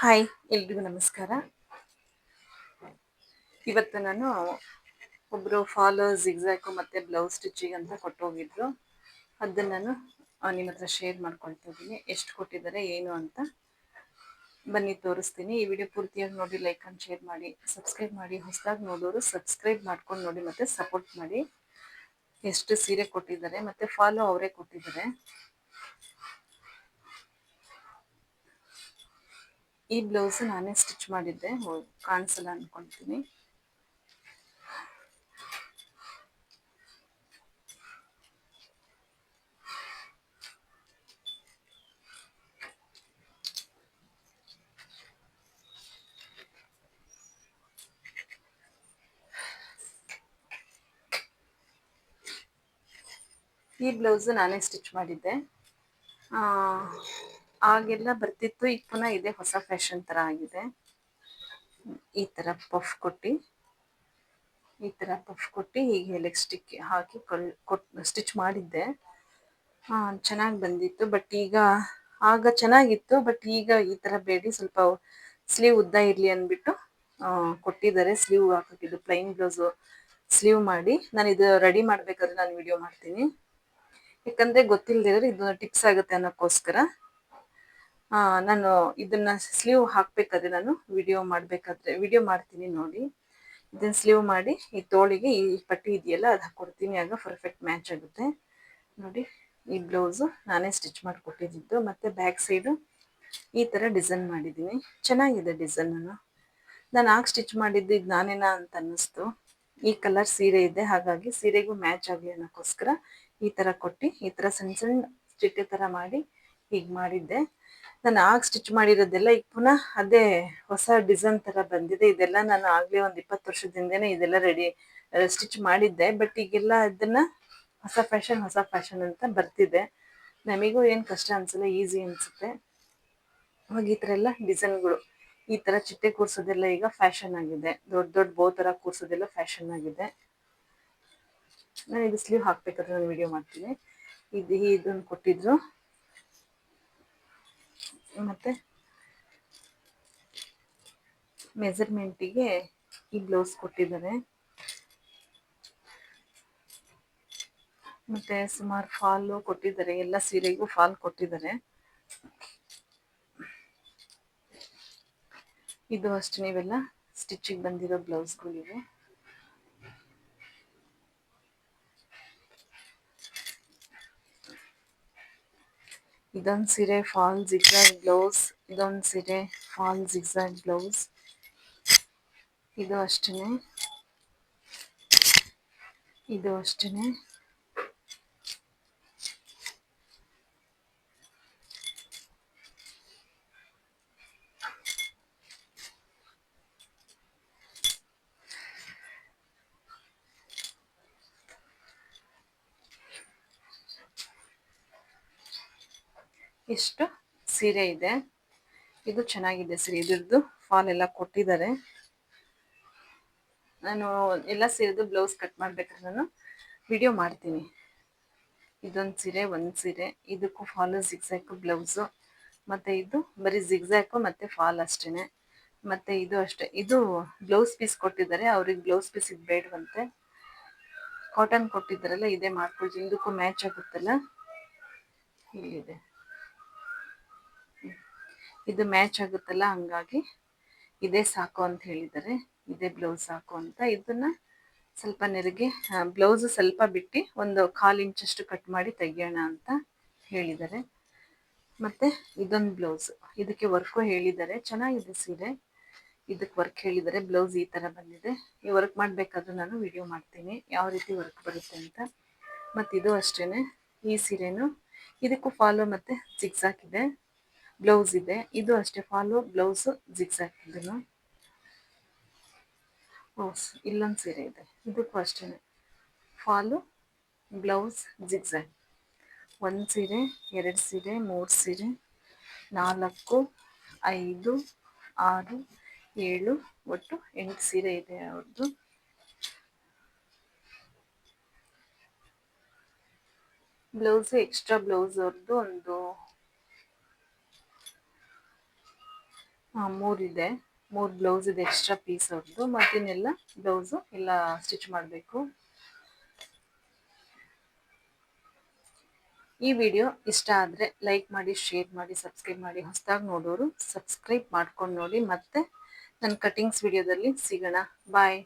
Hi, ಎಲ್ರಿಗೂ ನಮಸ್ಕಾರ. ಇವತ್ತು ನಾನು ಒಬ್ಬರು ಫಾಲು ಜಿಗ್‌ಜ್ಯಾಗು ಮತ್ತು ಬ್ಲೌಸ್ ಸ್ಟಿಚಿಂಗ್ ಅಂತ ಕೊಟ್ಟೋಗಿದ್ರು. ಅದನ್ನು ನಾನು ನಿಮ್ಮ ಹತ್ರ ಶೇರ್ ಮಾಡ್ಕೊಳ್ತಾ ಇದ್ದೀನಿ. ಎಷ್ಟು ಕೊಟ್ಟಿದ್ದಾರೆ ಏನು ಅಂತ ಬನ್ನಿ ತೋರಿಸ್ತೀನಿ. ಈ ವಿಡಿಯೋ ಪೂರ್ತಿಯಾಗಿ ನೋಡಿ, ಲೈಕ್ ಆ್ಯಂಡ್ ಶೇರ್ ಮಾಡಿ, ಸಬ್ಸ್ಕ್ರೈಬ್ ಮಾಡಿ. ಹೊಸದಾಗಿ ನೋಡೋರು ಸಬ್ಸ್ಕ್ರೈಬ್ ಮಾಡ್ಕೊಂಡು ನೋಡಿ ಮತ್ತು ಸಪೋರ್ಟ್ ಮಾಡಿ. ಎಷ್ಟು ಸೀರೆ ಕೊಟ್ಟಿದ್ದಾರೆ ಮತ್ತು ಫಾಲು ಅವರೇ ಕೊಟ್ಟಿದ್ದಾರೆ. ಈ ಬ್ಲೌಸ್ ನಾನೇ ಸ್ಟಿಚ್ ಮಾಡಿದ್ದೆ, ಕಾಣಿಸಲ್ಲ ಅಂದ್ಕೊಳ್ತೀನಿ. ಈ ಬ್ಲೌಸ್ ನಾನೇ ಸ್ಟಿಚ್ ಮಾಡಿದ್ದೆ. ಆಗೆಲ್ಲ ಬರ್ತಿತ್ತು, ಈಗ ಪುನಃ ಇದೆ ಹೊಸ ಫ್ಯಾಷನ್ ಥರ ಆಗಿದೆ. ಈ ಥರ ಪಫ್ ಕೊಟ್ಟು ಹೀಗೆ ಎಲೆಕ್ಸ್ಟಿಕ್ ಹಾಕಿ ಸ್ಟಿಚ್ ಮಾಡಿದ್ದೆ. ಚೆನ್ನಾಗಿ ಬಂದಿತ್ತು. ಬಟ್ ಈಗ ಆಗ ಚೆನ್ನಾಗಿತ್ತು, ಬಟ್ ಈಗ ಈ ಥರ ಬೇಡಿ ಸ್ವಲ್ಪ ಸ್ಲೀವ್ ಉದ್ದ ಇರಲಿ ಅಂದ್ಬಿಟ್ಟು ಕೊಟ್ಟಿದ್ದಾರೆ. ಸ್ಲೀವ್ ಹಾಕಿದ್ದು ಪ್ಲೈನ್ ಬ್ಲೌಸು ಸ್ಲೀವ್ ಮಾಡಿ ನಾನು ಇದು ರೆಡಿ ಮಾಡಬೇಕಾದ್ರೆ ನಾನು ವಿಡಿಯೋ ಮಾಡ್ತೀನಿ. ಯಾಕಂದರೆ ಗೊತ್ತಿಲ್ಲದಿರೋರು ಇದು ಟಿಪ್ಸ್ ಆಗುತ್ತೆ ಅನ್ನೋಕ್ಕೋಸ್ಕರ ನಾನು ಇದನ್ನ ಸ್ಲೀವ್ ಹಾಕಬೇಕಾದ್ರೆ ನಾನು ವಿಡಿಯೋ ಮಾಡ್ತೀನಿ ನೋಡಿ. ಇದನ್ನು ಸ್ಲೀವ್ ಮಾಡಿ ಈ ತೋಳಿಗೆ ಈ ಪಟ್ಟಿ ಇದೆಯಲ್ಲ ಅದು ಹಾಕ್ಕೊಡ್ತೀನಿ, ಆಗ ಪರ್ಫೆಕ್ಟ್ ಮ್ಯಾಚ್ ಆಗುತ್ತೆ ನೋಡಿ. ಈ ಬ್ಲೌಸು ನಾನೇ ಸ್ಟಿಚ್ ಮಾಡಿಕೊಟ್ಟಿದ್ದು. ಮತ್ತು ಬ್ಯಾಕ್ ಸೈಡು ಈ ಥರ ಡಿಸೈನ್ ಮಾಡಿದ್ದೀನಿ. ಚೆನ್ನಾಗಿದೆ ಡಿಸೈನನ್ನು. ನಾನು ಆಗ ಸ್ಟಿಚ್ ಮಾಡಿದ್ದು ಇದು ನಾನೇನಾ ಅಂತ ಅನ್ನಿಸ್ತು. ಈ ಕಲರ್ ಸೀರೆ ಇದೆ, ಹಾಗಾಗಿ ಸೀರೆಗೂ ಮ್ಯಾಚ್ ಆಗಲಿ ಅನ್ನೋಕ್ಕೋಸ್ಕರ ಈ ಥರ ಕೊಟ್ಟು ಈ ಥರ ಸಣ್ಣ ಸಣ್ಣ ಚಿಟ್ಟೆ ಥರ ಮಾಡಿ ಹೀಗೆ ಮಾಡಿದ್ದೆ. ನಾನು ಆಗ ಸ್ಟಿಚ್ ಮಾಡಿರೋದೆಲ್ಲ ಈಗ ಪುನಃ ಅದೇ ಹೊಸ ಡಿಸೈನ್ ಥರ ಬಂದಿದೆ. ಇದೆಲ್ಲ ನಾನು ಆಗಲೇ ಒಂದು 20 ವರ್ಷದ ಹಿಂದೆನೇ ಇದೆಲ್ಲ ಸ್ಟಿಚ್ ಮಾಡಿದ್ದೆ. ಬಟ್ ಈಗೆಲ್ಲ ಇದನ್ನು ಹೊಸ ಫ್ಯಾಷನ್ ಅಂತ ಬರ್ತಿದೆ. ನಮಗೂ ಏನು ಕಷ್ಟ ಅನಿಸಲ್ಲ, ಈಸಿ ಅನಿಸುತ್ತೆ. ಅವಾಗ ಈ ಥರ ಎಲ್ಲ ಡಿಸೈನ್ಗಳು, ಈ ಥರ ಚಿಟ್ಟೆ ಕೂರಿಸೋದೆಲ್ಲ ಈಗ ಫ್ಯಾಷನ್ ಆಗಿದೆ. ದೊಡ್ಡ ದೊಡ್ಡ ಬೋ ಥರ ಕೂರಿಸೋದೆಲ್ಲ ಫ್ಯಾಷನ್ ಆಗಿದೆ. ನಾನು ಇದು ಸ್ಲೀವ್ ಹಾಕಬೇಕಾದ್ರೆ ನಾನು ವಿಡಿಯೋ ಮಾಡ್ತೀನಿ. ಇದನ್ನು ಕೊಟ್ಟಿದ್ರು. ಮತ್ತು ಮೆಜರ್ಮೆಂಟಿಗೆ ಈ ಬ್ಲೌಸ್ ಕೊಟ್ಟಿದ್ದಾರೆ. ಮತ್ತು ಸುಮಾರು ಫಾಲು ಕೊಟ್ಟಿದ್ದಾರೆ, ಎಲ್ಲ ಸೀರೆಗೂ ಫಾಲ್ ಕೊಟ್ಟಿದ್ದಾರೆ. ಇದು ಅಷ್ಟು ನೀವೆಲ್ಲ ಸ್ಟಿಚಿಗೆ ಬಂದಿರೋ ಬ್ಲೌಸ್ಗಳಿವೆ. ಇದೊಂದು ಸೀರೆ ಫಾಲ್ ಜಿಗ್‌ಜ್ಯಾಗ್ ಬ್ಲೌಸ್, ಇದೊಂದು ಸೀರೆ ಫಾಲ್ ಜಿಗ್‌ಜ್ಯಾಗ್ ಬ್ಲೌಸ್. ಇದು ಅಷ್ಟೇ. ಎಷ್ಟು ಸೀರೆ ಇದೆ. ಇದು ಚೆನ್ನಾಗಿದೆ ಸೀರೆ. ಇದ್ರದ್ದು ಫಾಲ್ ಎಲ್ಲ ಕೊಟ್ಟಿದ್ದಾರೆ. ನಾನು ಎಲ್ಲ ಸೀರೆದು ಬ್ಲೌಸ್ ಕಟ್ ಮಾಡಬೇಕಾದ್ರೆ ನಾನು ವಿಡಿಯೋ ಮಾಡ್ತೀನಿ. ಇದೊಂದು ಸೀರೆ, ಒಂದು ಸೀರೆ, ಇದಕ್ಕೂ ಫಾಲು ಜಿಗ್‌ಜ್ಯಾಗ್ ಬ್ಲೌಸು, ಮತ್ತು ಇದು ಬರೀ ಜಿಗ್‌ಜ್ಯಾಗ್ ಮತ್ತು ಫಾಲ್ ಅಷ್ಟೇ. ಮತ್ತು ಇದು ಅಷ್ಟೇ, ಇದು ಬ್ಲೌಸ್ ಪೀಸ್ ಕೊಟ್ಟಿದ್ದಾರೆ. ಅವ್ರಿಗೆ ಬ್ಲೌಸ್ ಪೀಸ್ ಇದು ಬೇಡವಂತೆ, ಕಾಟನ್ ಕೊಟ್ಟಿದ್ದಾರಲ್ಲ ಇದೇ ಮಾಡ್ಕೊಳ್ತೀನಿ, ಇದಕ್ಕೂ ಮ್ಯಾಚ್ ಆಗುತ್ತಲ್ಲ. ಇಲ್ಲಿದೆ, ಇದು ಮ್ಯಾಚ್ ಆಗುತ್ತಲ್ಲ, ಹಂಗಾಗಿ ಇದೇ ಸಾಕು ಅಂತ ಹೇಳಿದ್ದಾರೆ. ಇದೇ ಬ್ಲೌಸ್ ಸಾಕು ಅಂತ. ಇದನ್ನು ಸ್ವಲ್ಪ ನೆರಿಗೆ ಬ್ಲೌಸು ಸ್ವಲ್ಪ ಬಿಟ್ಟು ಒಂದು 1/4 ಇಂಚಷ್ಟು ಕಟ್ ಮಾಡಿ ತೆಗಿಯೋಣ ಅಂತ ಹೇಳಿದ್ದಾರೆ. ಮತ್ತು ಇದೊಂದು ಬ್ಲೌಸ್, ಇದಕ್ಕೆ ವರ್ಕು ಹೇಳಿದ್ದಾರೆ. ಚೆನ್ನಾಗಿದೆ ಸೀರೆ, ಇದಕ್ಕೆ ವರ್ಕ್ ಹೇಳಿದ್ದಾರೆ. ಬ್ಲೌಸ್ ಈ ಥರ ಬಂದಿದೆ. ಈ ವರ್ಕ್ ಮಾಡಬೇಕಾದ್ರೂ ನಾನು ವಿಡಿಯೋ ಮಾಡ್ತೀನಿ ಯಾವ ರೀತಿ ವರ್ಕ್ ಬರುತ್ತೆ ಅಂತ. ಮತ್ತು ಇದು ಅಷ್ಟೇ, ಈ ಸೀರೆನೂ ಇದಕ್ಕೂ ಫಾಲು ಮತ್ತು ಜಿಗ್‌ಜ್ಯಾಗ್ ಇದೆ, ಬ್ಲೌಸ್ ಇದೆ. ಇದು ಅಷ್ಟೇ, ಫಾಲು ಬ್ಲೌಸು ಜಿಗ್‌ಜ್ಯಾಗ್. ಇದನ್ನು ಇಲ್ಲೊಂದು ಸೀರೆ ಇದೆ, ಇದಕ್ಕೂ ಅಷ್ಟೇ ಫಾಲು ಬ್ಲೌಸ್ ಜಿಗ್‌ಜ್ಯಾಗ್. 1 ಸೀರೆ, 2 ಸೀರೆ, 3 ಸೀರೆ, 4, 5, 6, 7, ಒಟ್ಟು 8 ಸೀರೆ ಇದೆ ಅವ್ರದ್ದು. ಬ್ಲೌಸು ಎಕ್ಸ್ಟ್ರಾ ಬ್ಲೌಸ್ ಅವ್ರದ್ದು ಒಂದು ಮೂರಿದೆ, 3 ಬ್ಲೌಸ್ ಇದೆ ಎಕ್ಸ್ಟ್ರಾ ಪೀಸ್ ಅವ್ರದ್ದು. ಮತ್ತಿನ್ನೆಲ್ಲ ಬ್ಲೌಸು ಎಲ್ಲ ಸ್ಟಿಚ್ ಮಾಡಬೇಕು. ಈ ವಿಡಿಯೋ ಇಷ್ಟ ಆದರೆ ಲೈಕ್ ಮಾಡಿ, ಶೇರ್ ಮಾಡಿ, ಸಬ್ಸ್ಕ್ರೈಬ್ ಮಾಡಿ. ಹೊಸದಾಗಿ ನೋಡೋರು ಸಬ್ಸ್ಕ್ರೈಬ್ ಮಾಡ್ಕೊಂಡು ನೋಡಿ. ಮತ್ತೆ ನನ್ನ ಕಟಿಂಗ್ಸ್ ವಿಡಿಯೋದಲ್ಲಿ ಸಿಗೋಣ. ಬಾಯ್.